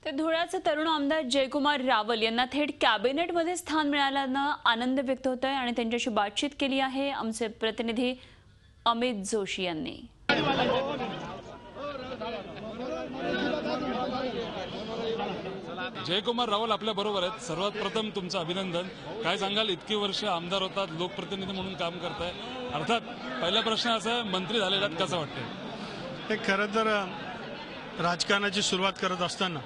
तर धुळ्याचे तरुण आमदार जयकुमार रावल यांना थेट कॅबिनेटमध्ये स्थान मिळाल्यानं आनंद व्यक्त होत आहे आणि त्यांच्याशी बातचीत केली आहे आमचे प्रतिनिधी अमित जोशी यांनी। जयकुमार रावल आपल्या बरोबर आहेत। सर्वात प्रथम तुमचं अभिनंदन। काय सांगाल, इतकी वर्ष आमदार होतात, लोकप्रतिनिधी म्हणून काम करताय, अर्थात पहिला प्रश्न असा आहे, मंत्री झालेलात, कसं वाटतंय? हे खरं तर राजकारणाची सुरुवात करत असताना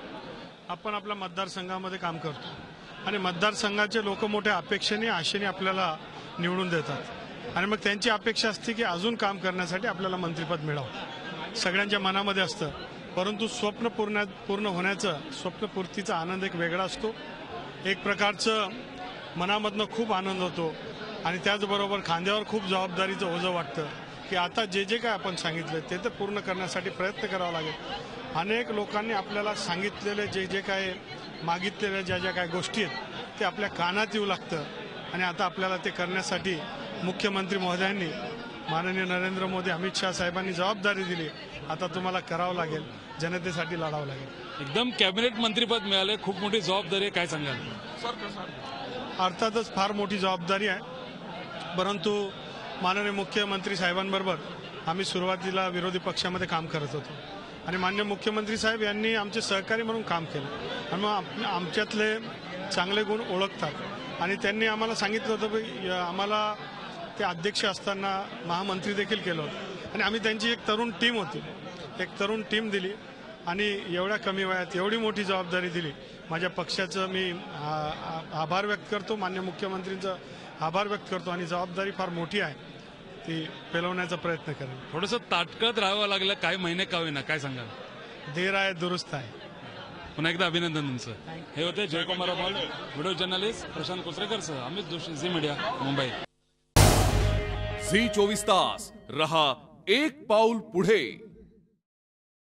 आपण आपल्या मतदारसंघामध्ये काम करतो आणि मतदारसंघाचे लोक मोठ्या अपेक्षेने आशेने आपल्याला निवडून देतात आणि मग त्यांची अपेक्षा असते की अजून काम करण्यासाठी आपल्याला मंत्रिपद मिळावं। सगळ्यांच्या मनामध्ये असतं, परंतु स्वप्न पूर्ण होण्याचं, स्वप्नपूर्तीचा आनंद एक वेगळा असतो। एक प्रकारचं मनामधनं खूप आनंद होतो आणि त्याचबरोबर खांद्यावर खूप जबाबदारीचं ओझं वाटतं की आता जे जे काय आपण सांगितलं ते तर पूर्ण करण्यासाठी प्रयत्न करावा लागेल। अनेक लोकांनी आपल्याला सांगितलेले जे जे काय मागितलेल्या ज्या ज्या काय गोष्टी आहेत ते आपल्या कानात येऊ लागतं आणि आता आपल्याला ते करण्यासाठी मुख्यमंत्री महोदयांनी, माननीय नरेंद्र मोदी, अमित शाह साहेबांनी जबाबदारी दिली। आता तुम्हाला करावं लागेल, जनतेसाठी लढावं लागेल। एकदम कॅबिनेट मंत्रीपद मिळाले, खूप मोठी जबाबदारी आहे, काय सांगाल? अर्थातच फार मोठी जबाबदारी आहे, परंतु माननीय मुख्यमंत्री साहेबांबरोबर आम्ही सुरुवातीला विरोधी पक्षामध्ये काम करत होतो आणि माननीय मुख्यमंत्री साहेब यांनी आमचे सहकारी म्हणून काम केलं आणि मग आमच्यातले चांगले गुण ओळखतात आणि त्यांनी आम्हाला सांगितलं होतं की आम्हाला ते अध्यक्ष असताना महामंत्री देखील केलं होतं आणि आम्ही त्यांची एक तरुण टीम होती, एक तरुण टीम दिली आणि एवढ्या कमी वयात एवढी मोठी जबाबदारी दिली। माझ्या पक्षाचं मी आभार व्यक्त करतो, माननीय मुख्यमंत्रींचं आभार व्यक्त करतो आणि जबाबदारी फार मोठी आहे, ती पेलवण्याचा प्रयत्न करेन। थोडंसं ताटकळत राहावं लागलं, काही महिने का होईना, काय सांगाल? देर आहे दुरुस्त आहे। पुन्हा एकदा अभिनंदन तुमचं। हे होते जयकुमार रावल, व्हिडिओ जर्नलिस्ट प्रशांत कुसरेकर सह अमित जोशी, झी मीडिया, मुंबई। झी 24 तास रहा एक पाऊल पुढे।